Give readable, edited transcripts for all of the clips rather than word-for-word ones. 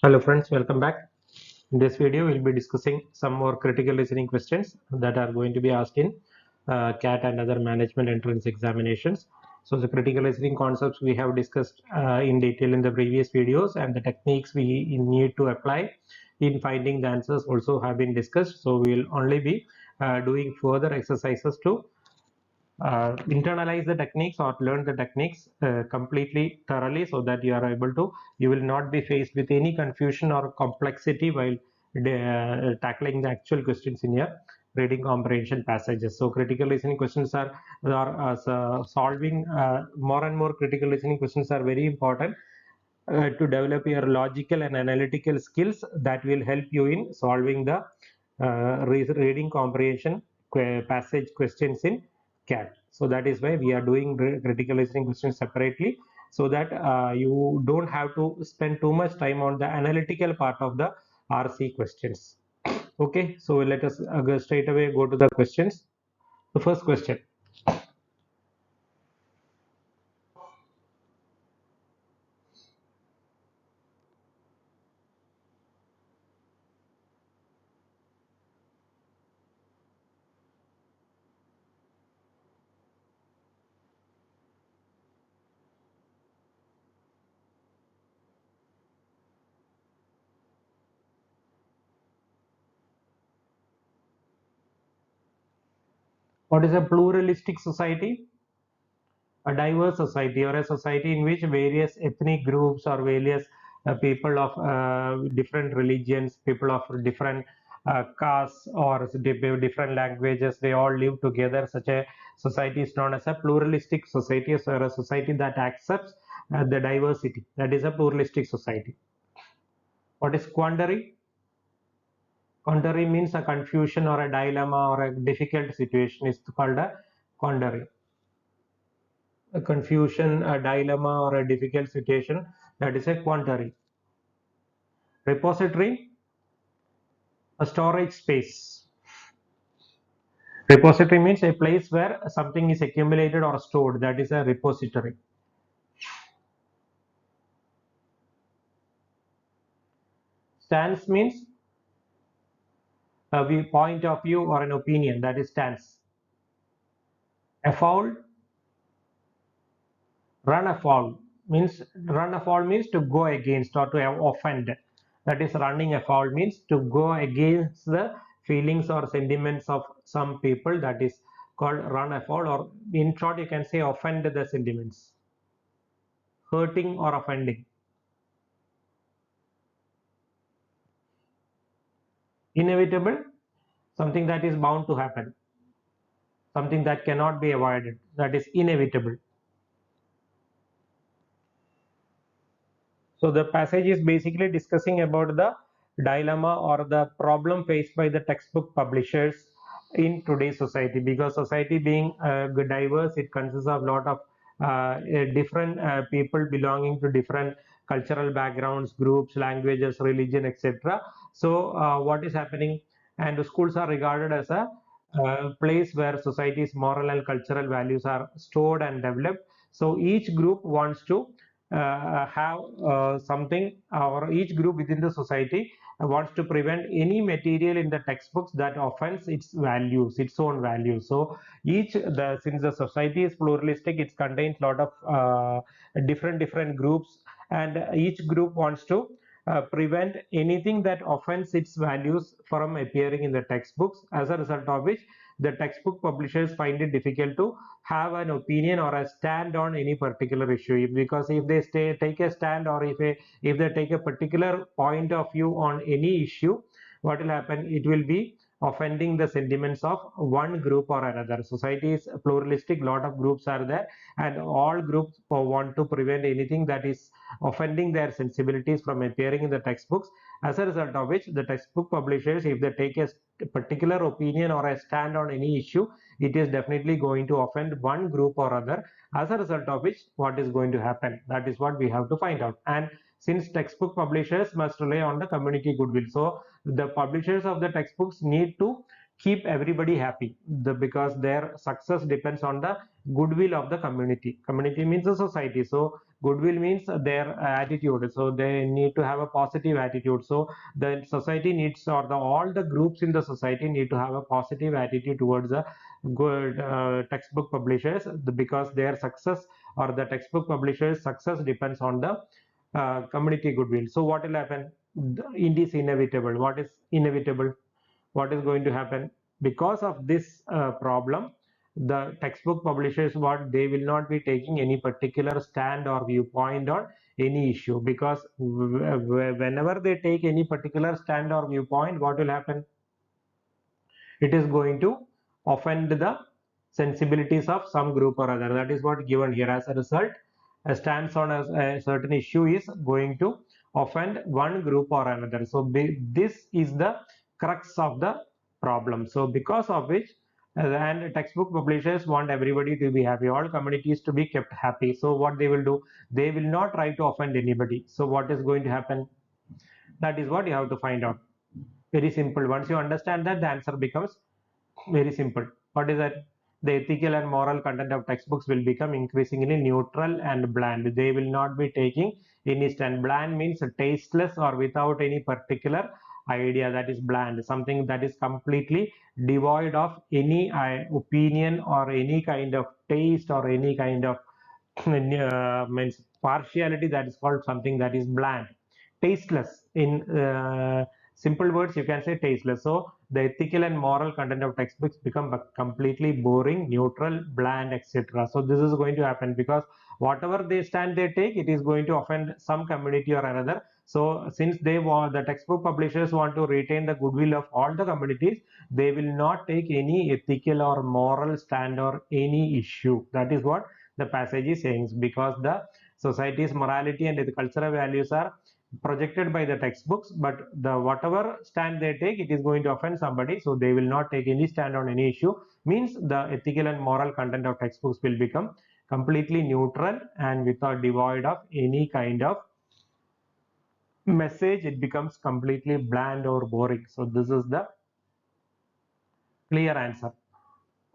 Hello friends, welcome back. In this video, we'll be discussing some more critical listening questions that are going to be asked in CAT and other management entrance examinations. So the critical listening concepts we have discussed in detail in the previous videos, and the techniques we need to apply in finding the answers also have been discussed. So we will only be doing further exercises to internalize the techniques or learn the techniques completely thoroughly, so that you will not be faced with any confusion or complexity while tackling the actual questions in your reading comprehension passages. So critical listening questions are solving more and more critical listening questions are very important to develop your logical and analytical skills that will help you in solving the reading comprehension passage questions in CAT. So that is why we are doing critical listening questions separately, so that you don't have to spend too much time on the analytical part of the RC questions. Okay, so let us go straight away go to the questions. The first question: what is a pluralistic society? A diverse society, or a society in which various ethnic groups or various people of different religions, people of different castes or different languages, they all live together. Such a society is known as a pluralistic society, or a society that accepts the diversity. That is a pluralistic society. What is quandary? Quandary means a confusion or a dilemma or a difficult situation is called a quandary. A confusion, a dilemma, or a difficult situation, that is a quandary. Repository, a storage space. Repository means a place where something is accumulated or stored, that is a repository. Stance means a point of view or an opinion, that is stance. Afoul, run afoul means to go against or to offend. That is, running afoul means to go against the feelings or sentiments of some people. That is called run afoul, or in short you can say offend the sentiments. Hurting or offending. Inevitable, something that is bound to happen, something that cannot be avoided, that is inevitable. So the passage is basically discussing about the dilemma or the problem faced by the textbook publishers in today's society, because society being diverse, it consists of a lot of different people belonging to different cultural backgrounds, groups, languages, religion, etc. So what is happening, and the schools are regarded as a place where society's moral and cultural values are stored and developed. So each group wants to have something, or each group within the society wants to prevent any material in the textbooks that offends its values, its own values. So since the society is pluralistic, it contains a lot of different groups, and each group wants to prevent anything that offends its values from appearing in the textbooks, as a result of which the textbook publishers find it difficult to have an opinion or a stand on any particular issue, because if they take a stand, or if they take a particular point of view on any issue, what will happen, it will be offending the sentiments of one group or another. Society is pluralistic, lot of groups are there, and all groups want to prevent anything that is offending their sensibilities from appearing in the textbooks, as a result of which the textbook publishers, if they take a particular opinion or a stand on any issue, it is definitely going to offend one group or other, as a result of which what is going to happen, that is what we have to find out. And since textbook publishers must rely on the community goodwill, so the publishers of the textbooks need to keep everybody happy, because their success depends on the goodwill of the community. Community means the society. So Goodwill means their attitude, so they need to have a positive attitude. So the society needs, or all the groups in the society need to have a positive attitude towards the good textbook publishers, because their success or the textbook publishers success depends on the community goodwill. So what will happen? It is inevitable. What is inevitable? What is going to happen? Because of this problem, the textbook publishers, what they will not be taking any particular stand or viewpoint on any issue, because whenever they take any particular stand or viewpoint, what will happen? It is going to offend the sensibilities of some group or other. That is what given here. As a result, a stance on a certain issue is going to offend one group or another. So this is the crux of the problem. So because of which, and textbook publishers want everybody to be happy, all communities to be kept happy. So what they will do, they will not try to offend anybody. So what is going to happen? That is what you have to find out. Very simple. Once you understand that, the answer becomes very simple. What is that? The ethical and moral content of textbooks will become increasingly neutral and bland. They will not be taking any stand. Bland means tasteless or without any particular idea. That is bland. Something that is completely devoid of any opinion or any kind of taste or any kind of means partiality. That is called something that is bland. Tasteless, in simple words you can say tasteless. So the ethical and moral content of textbooks become completely boring, neutral, bland, etc. So this is going to happen because whatever they stand they take, it is going to offend some community or another. So since they want, the textbook publishers want to retain the goodwill of all the communities, they will not take any ethical or moral stand or any issue. That is what the passage is saying, because the society's morality and the cultural values are projected by the textbooks, but the whatever stand they take, it is going to offend somebody, so they will not take any stand on any issue. Means the ethical and moral content of textbooks will become completely neutral and without devoid of any kind of message. It becomes completely bland or boring. So this is the clear answer.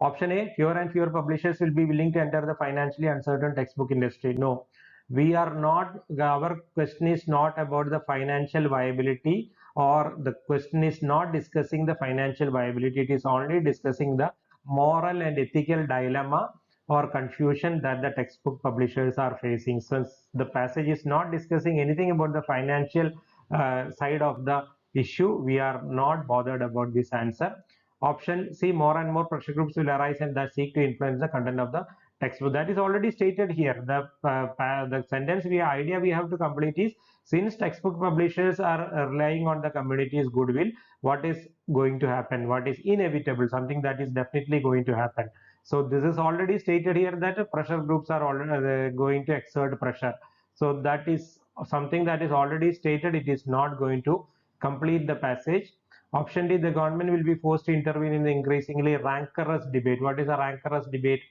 Option A, fewer and fewer publishers will be willing to enter the financially uncertain textbook industry. No, we are not, our question is not about the financial viability, or the question is not discussing the financial viability. It is only discussing the moral and ethical dilemma or confusion that the textbook publishers are facing. Since the passage is not discussing anything about the financial side of the issue, we are not bothered about this answer. Option C, more and more pressure groups will arise and that seek to influence the content of the textbook. That is already stated here. The sentence idea we have to complete is, since textbook publishers are relying on the community's goodwill, what is going to happen? What is inevitable? Something that is definitely going to happen. So this is already stated here that pressure groups are already going to exert pressure. So that is something that is already stated. It is not going to complete the passage. Option D, the government will be forced to intervene in the increasingly rancorous debate. What is a rancorous debate?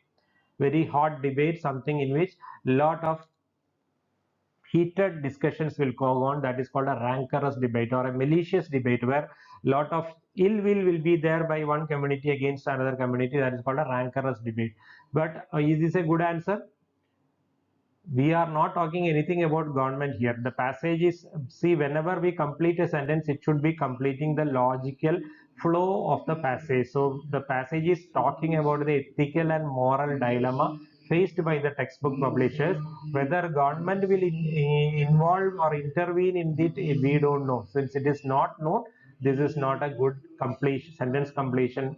Very hot debate, something in which lot of heated discussions will go on. That is called a rancorous debate or a malicious debate, where lot of ill will be there by one community against another community. That is called a rancorous debate. But is this a good answer? We are not talking anything about government here. The passage is, see, whenever we complete a sentence, it should be completing the logical flow of the passage. So the passage is talking about the ethical and moral dilemma faced by the textbook publishers. Whether government will involve or intervene in it, we don't know. Since it is not known, this is not a good completion sentence completion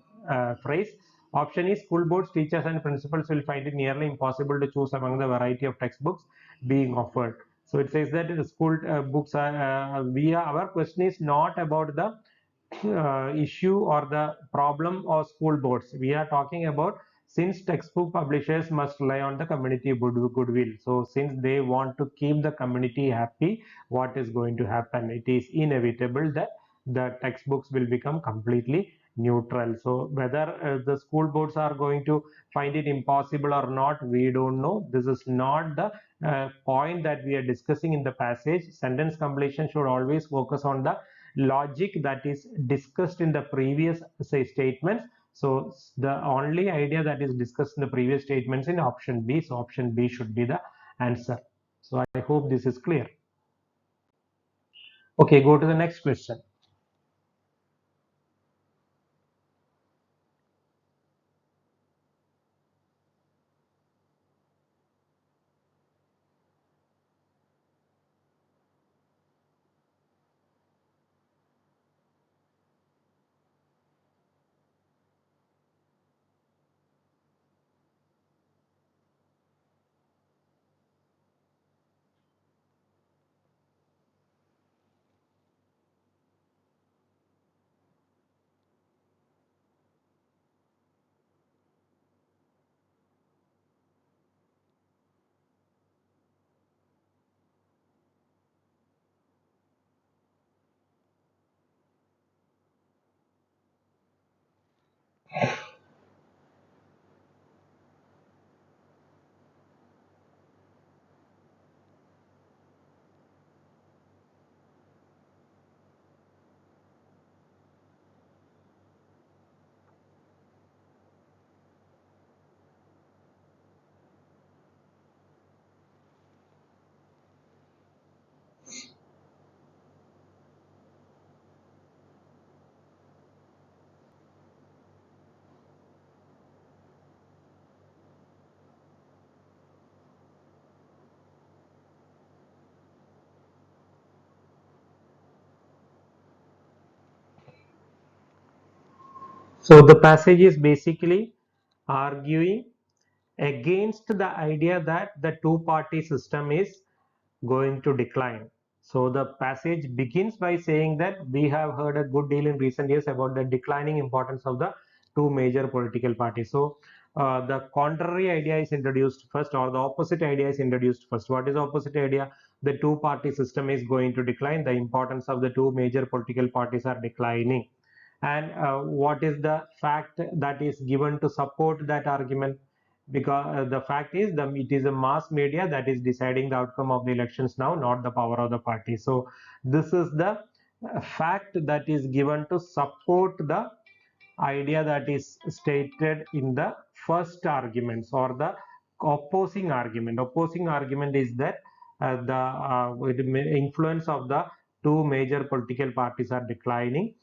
phrase. Option is, school boards, teachers and principals will find it nearly impossible to choose among the variety of textbooks being offered. So it says that the school books are, our question is not about the issue or the problem of school boards. We are talking about, since textbook publishers must rely on the community goodwill. So since they want to keep the community happy, what is going to happen? It is inevitable that the textbooks will become completely neutral. So whether the school boards are going to find it impossible or not, we don't know. This is not the point that we are discussing in the passage. Sentence completion should always focus on the logic that is discussed in the previous statements. So the only idea that is discussed in the previous statements in option B. So option B should be the answer. So I hope this is clear. Okay, go to the next question. So the passage is basically arguing against the idea that the two-party system is going to decline. So the passage begins by saying that we have heard a good deal in recent years about the declining importance of the two major political parties. So the contrary idea is introduced first, or the opposite idea is introduced first. What is the opposite idea? The two-party system is going to decline. The importance of the two major political parties are declining. And what is the fact that is given to support that argument? Because the fact is that it is a mass media that is deciding the outcome of the elections now, not the power of the party. So this is the fact that is given to support the idea that is stated in the first arguments, or the opposing argument. Opposing argument is that the influence of the two major political parties are declining.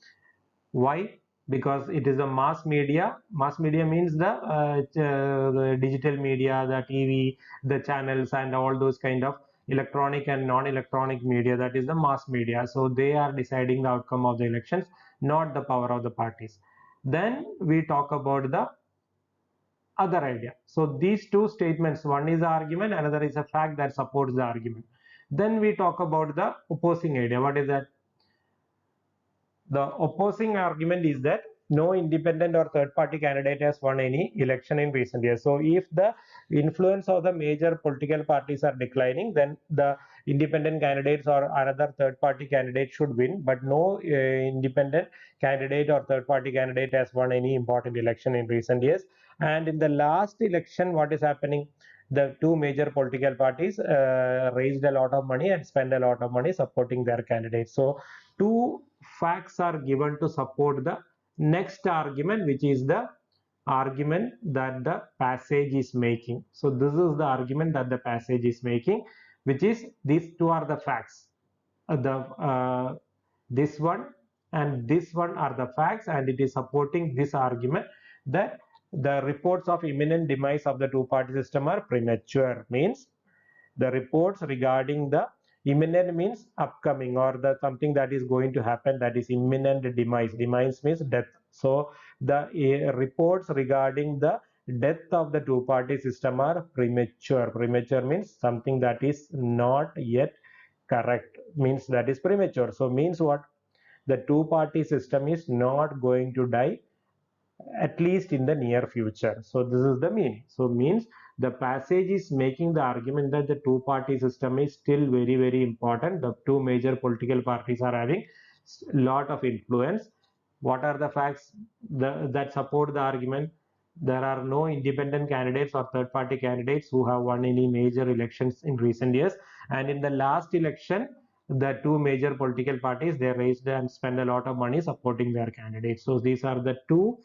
Why? Because it is a mass media. Mass media means the digital media, the TV, the channels, and all those kind of electronic and non-electronic media. That is the mass media. So they are deciding the outcome of the elections, not the power of the parties. Then we talk about the other idea. So these two statements, one is the argument, another is a fact that supports the argument. Then we talk about the opposing idea. What is that? The opposing argument is that no independent or third party candidate has won any election in recent years. So if the influence of the major political parties are declining, then the independent candidates or another third party candidate should win, but no independent candidate or third party candidate has won any important election in recent years. And in the last election, what is happening? The two major political parties raised a lot of money and spent a lot of money supporting their candidates. So two facts are given to support the next argument, which is the argument that the passage is making. So this is the argument that the passage is making, which is these two are the facts. This one and this one are the facts, and it is supporting this argument that the reports of imminent demise of the two-party system are premature. Means the reports regarding the imminent means upcoming, or the something that is going to happen, that is imminent demise. Demise means death. So the reports regarding the death of the two party system are premature. Premature means something that is not yet correct, means that is premature. So means what? The two party system is not going to die, at least in the near future. So this is the meaning. So means the passage is making the argument that the two party system is still very, very important. The two major political parties are having lot of influence. What are the facts that support the argument? There are no independent candidates or third party candidates who have won any major elections in recent years. And in the last election, the two major political parties, they raised and spent a lot of money supporting their candidates. So these are the two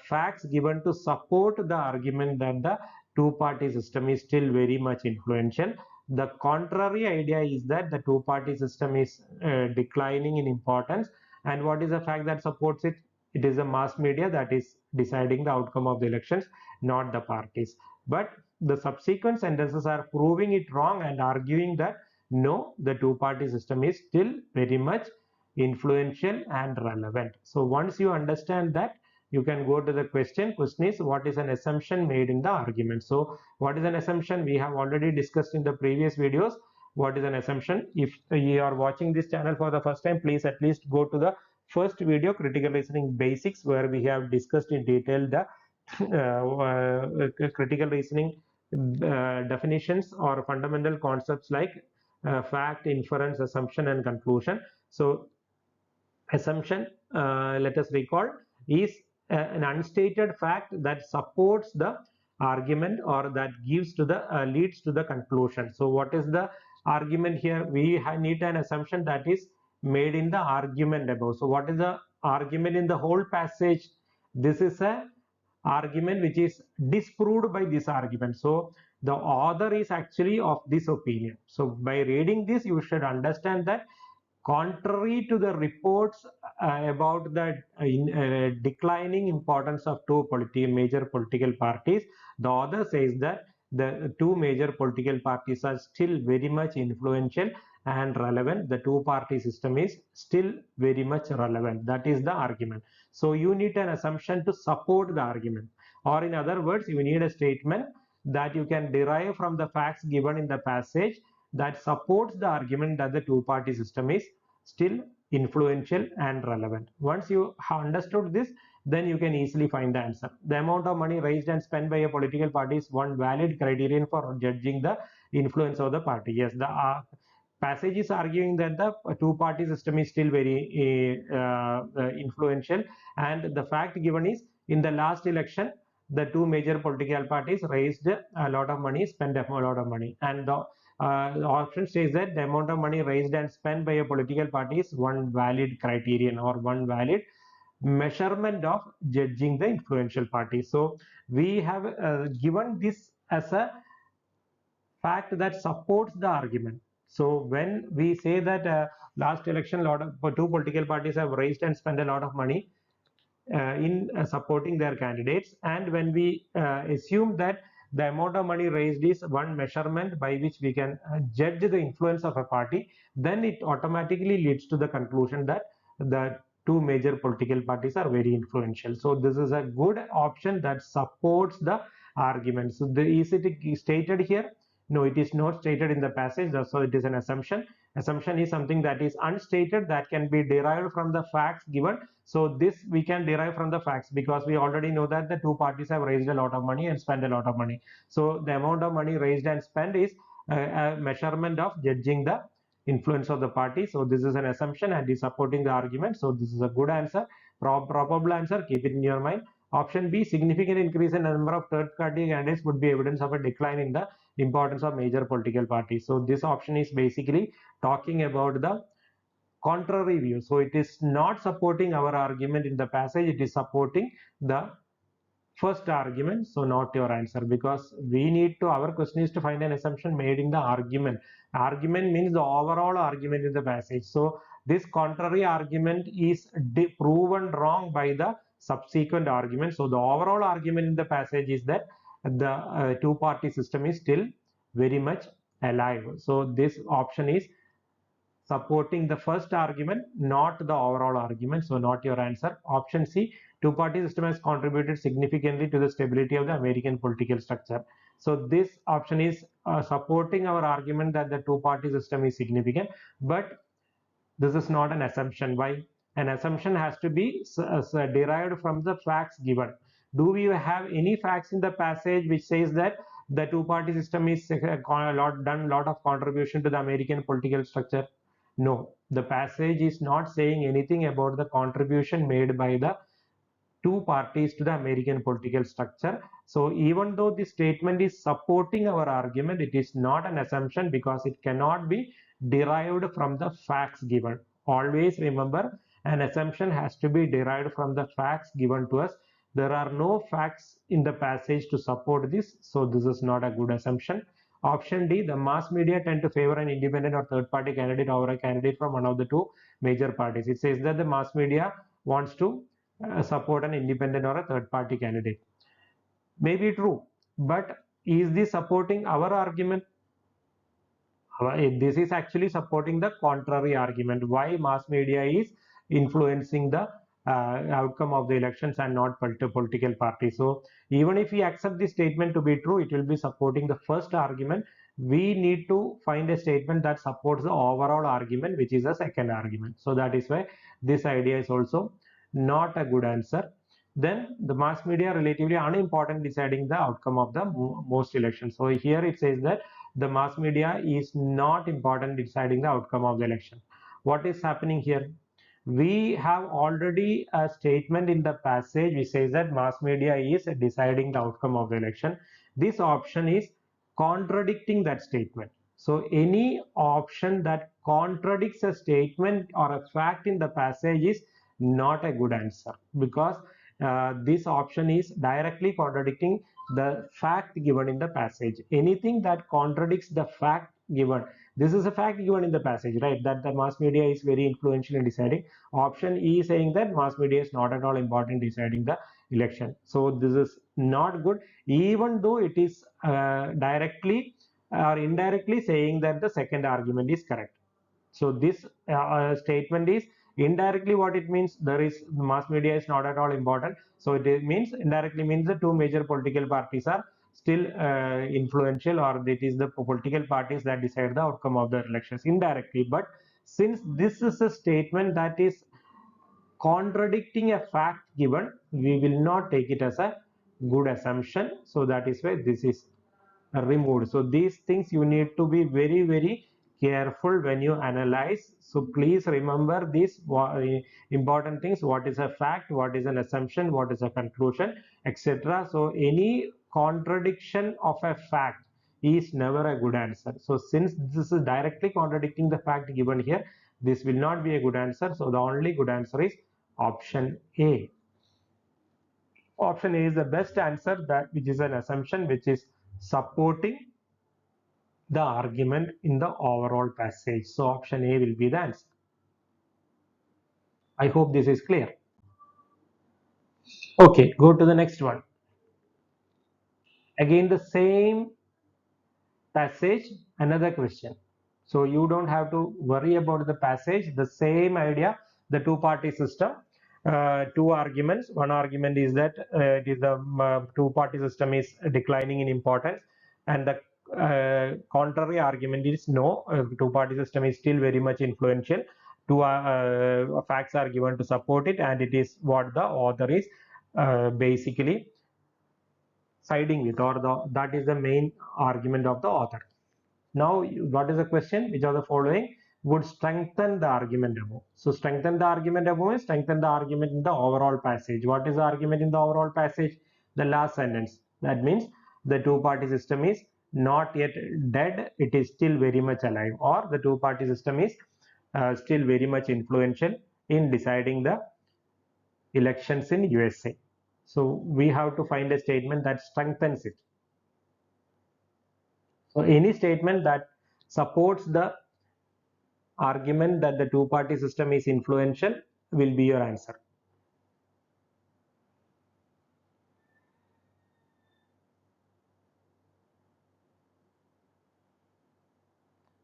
facts given to support the argument that the two-party system is still very much influential. The contrary idea is that the two-party system is declining in importance. And what is the fact that supports it? It is the mass media that is deciding the outcome of the elections, not the parties. But the subsequent sentences are proving it wrong and arguing that no, the two-party system is still very much influential and relevant. So once you understand that, you can go to the question. Question is, what is an assumption made in the argument? So what is an assumption? We have already discussed in the previous videos. What is an assumption? If you are watching this channel for the first time, please at least go to the first video, critical reasoning basics, where we have discussed in detail the critical reasoning definitions or fundamental concepts like fact, inference, assumption, and conclusion. So assumption, let us recall, is an unstated fact that supports the argument or that gives to the leads to the conclusion. So what is the argument here? We need an assumption that is made in the argument above. So what is the argument in the whole passage? This is a argument which is disproved by this argument. So the author is actually of this opinion. So by reading this, you should understand that contrary to the reports about the declining importance of two major political parties, the author says that the two major political parties are still very much influential and relevant. The two-party system is still very much relevant. That is the argument. So you need an assumption to support the argument, or in other words, you need a statement that you can derive from the facts given in the passage that supports the argument that the two-party system is still influential and relevant. Once you have understood this, then you can easily find the answer. The amount of money raised and spent by a political party is one valid criterion for judging the influence of the party. Yes, the passage is arguing that the two-party system is still very influential, and the fact given is in the last election, the two major political parties raised a lot of money, spent a lot of money, and the option says that the amount of money raised and spent by a political party is one valid criterion or one valid measurement of judging the influential party. So we have given this as a fact that supports the argument. So when we say that last election, two political parties have raised and spent a lot of money in supporting their candidates, and when we assume that the amount of money raised is one measurement by which we can judge the influence of a party, then it automatically leads to the conclusion that the two major political parties are very influential. So this is a good option that supports the argument. So is it stated here? No, it is not stated in the passage, so it is an assumption. Assumption is something that is unstated, that can be derived from the facts given. So this we can derive from the facts, because we already know that the two parties have raised a lot of money and spent a lot of money. So the amount of money raised and spent is a measurement of judging the influence of the party. So this is an assumption and is supporting the argument. So this is a good answer, probable answer. Keep it in your mind. Option B, significant increase in the number of third-party candidates would be evidence of a decline in the importance of major political parties. So this option is basically talking about the contrary view. So it is not supporting our argument in the passage, it is supporting the first argument. So not your answer, because we need to, our question is to find an assumption made in the argument. Argument means the overall argument in the passage. So this contrary argument is proven wrong by the subsequent argument. So the overall argument in the passage is that the two-party system is still very much alive. So this option is supporting the first argument, not the overall argument. So not your answer. Option C, two-party system has contributed significantly to the stability of the American political structure. So this option is supporting our argument that the two-party system is significant, but this is not an assumption. Why? An assumption has to be derived from the facts given. Do we have any facts in the passage which says that the two-party system is done a lot of contribution to the American political structure? No, the passage is not saying anything about the contribution made by the two parties to the American political structure. So even though the statement is supporting our argument, it is not an assumption, because it cannot be derived from the facts given. Always remember, an assumption has to be derived from the facts given to us. There are no facts in the passage to support this, so this is not a good assumption. Option D, the mass media tend to favor an independent or third party candidate over a candidate from one of the two major parties. It says that the mass media wants to support an independent or a third party candidate. May be true, but is this supporting our argument? This is actually supporting the contrary argument, why mass media is influencing the outcome of the elections and not political parties. So even if we accept this statement to be true, it will be supporting the first argument. We need to find a statement that supports the overall argument, which is a second argument. So that is why this idea is also not a good answer. Then the mass media relatively unimportant deciding the outcome of the most elections. So here it says that the mass media is not important deciding the outcome of the election. What is happening here? We have already a statement in the passage which says that mass media is deciding the outcome of the election. This option is contradicting that statement. So any option that contradicts a statement or a fact in the passage is not a good answer, because this option is directly contradicting the fact given in the passage. Anything that contradicts the fact given, this is a fact given in the passage, right, that the mass media is very influential in deciding. Option E is saying that mass media is not at all important in deciding the election. So this is not good, even though it is directly or indirectly saying that the second argument is correct. So this statement is indirectly what it means, there is mass media is not at all important. So it means indirectly means the two major political parties are still influential, or it is the political parties that decide the outcome of the elections indirectly. But since this is a statement that is contradicting a fact given, we will not take it as a good assumption. So that is why this is removed. So these things you need to be very careful when you analyze. So please remember these important things: what is a fact, what is an assumption, what is a conclusion, etc. So any contradiction of a fact is never a good answer. So since this is directly contradicting the fact given here, this will not be a good answer. So the only good answer is option A. Option A is the best answer, that which is an assumption which is supporting the argument in the overall passage. So option A will be the answer. I hope this is clear. Okay, go to the next one. Again the same passage, another question. So you don't have to worry about the passage, the same idea, the two-party system. Two arguments. One argument is that it is the two-party system is declining in importance, and the contrary argument is no, two-party system is still very much influential. Two facts are given to support it, and it is what the author is basically siding with, or that is the main argument of the author. Now, what is the question? Which of the following would strengthen the argument above? So, strengthen the argument above is strengthen the argument in the overall passage. What is the argument in the overall passage? The last sentence. That means the two-party system is not yet dead, it is still very much alive, or the two-party system is still very much influential in deciding the elections in USA. So, we have to find a statement that strengthens it. So any statement that supports the argument that the two-party system is influential will be your answer.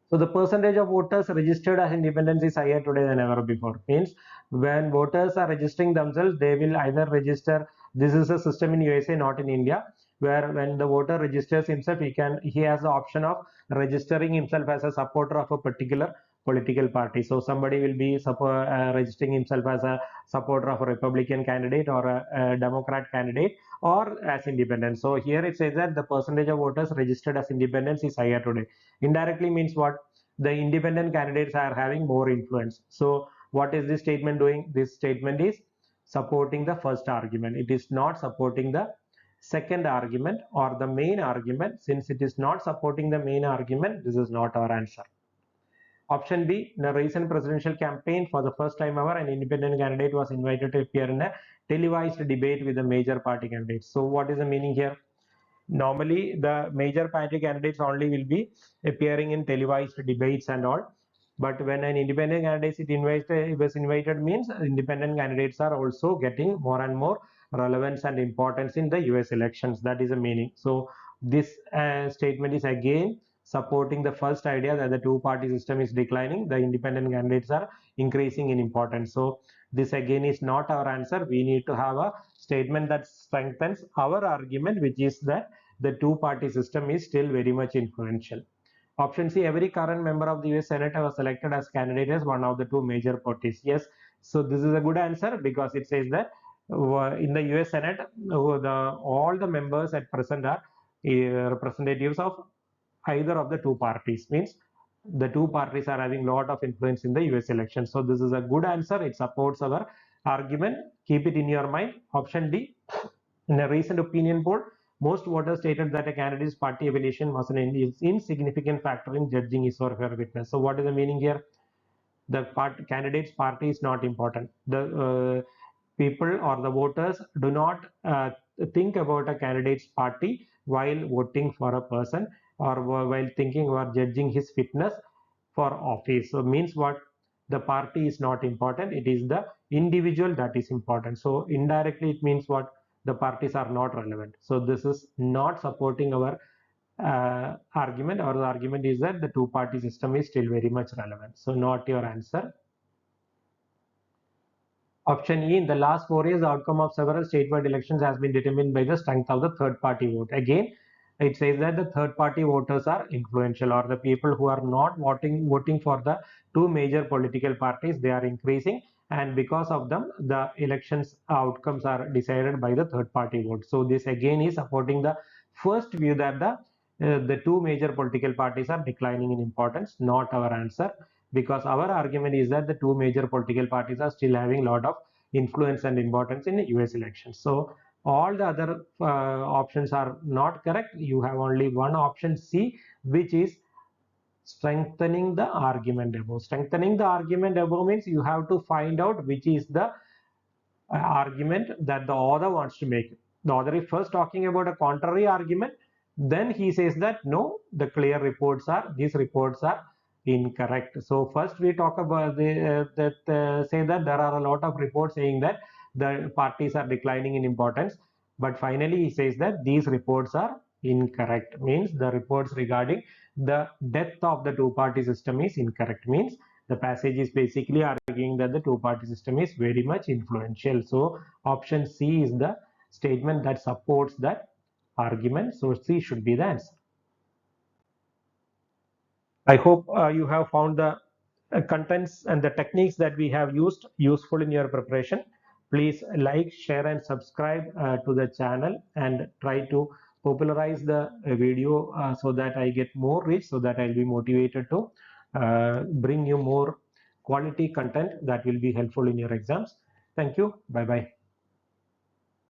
So the percentage of voters registered as independents is higher today than ever before. Means when voters are registering themselves, they will either register. This is a system in USA, not in India, where when the voter registers himself, he has the option of registering himself as a supporter of a particular political party. So somebody will be registering himself as a supporter of a Republican candidate or a Democrat candidate, or as independent. So here it says that the percentage of voters registered as independents is higher today. Indirectly means what? The independent candidates are having more influence. So what is this statement doing? This statement is supporting the first argument. It is not supporting the second argument or the main argument. Since it is not supporting the main argument, this is not our answer. Option B, in a recent presidential campaign, for the first time ever, an independent candidate was invited to appear in a televised debate with the major party candidates. So what is the meaning here? Normally, the major party candidates only will be appearing in televised debates and all. But when an independent candidate was invited means independent candidates are also getting more and more relevance and importance in the US elections. That is the meaning. So this statement is again supporting the first idea that the two-party system is declining. The independent candidates are increasing in importance. So this again is not our answer. We need to have a statement that strengthens our argument, which is that the two-party system is still very much influential. Option C, every current member of the US Senate was selected as candidate as one of the two major parties. Yes, so this is a good answer because it says that in the US Senate, all the members at present are representatives of either of the two parties. Means the two parties are having a lot of influence in the US election. So this is a good answer. It supports our argument. Keep it in your mind. Option D, in a recent opinion poll, most voters stated that a candidate's party affiliation was an insignificant factor in judging his or her witness. So what is the meaning here? The candidate's party is not important. The people or the voters do not think about a candidate's party while voting for a person or while thinking or judging his fitness for office. So means what? The party is not important. It is the individual that is important. So indirectly it means what? The parties are not relevant. So this is not supporting our argument. Our argument is that the two-party system is still very much relevant. So not your answer. Option E, in the last 4 years, the outcome of several statewide elections has been determined by the strength of the third party vote. Again, it says that the third party voters are influential, or the people who are not voting for the two major political parties, they are increasing, and because of them, the elections outcomes are decided by the third party vote. So this again is supporting the first view that the two major political parties are declining in importance, not our answer, because our argument is that the two major political parties are still having a lot of influence and importance in the US elections. So all the other options are not correct. You have only one option C, which is strengthening the argument above. Strengthening the argument above means you have to find out which is the argument that the author wants to make. The author is first talking about a contrary argument, then he says that no, the clear reports are, these reports are incorrect. So first we talk about say that there are a lot of reports saying that the parties are declining in importance, but finally he says that these reports are incorrect. Means the reports regarding the death of the two-party system is incorrect. Means the passage is basically arguing that the two-party system is very much influential. So option C is the statement that supports that argument. So C should be the answer. I hope you have found the contents and the techniques that we have used useful in your preparation. Please like, share and subscribe to the channel and try to popularize the video so that I get more reach, so that I'll be motivated to bring you more quality content that will be helpful in your exams. Thank you. Bye bye.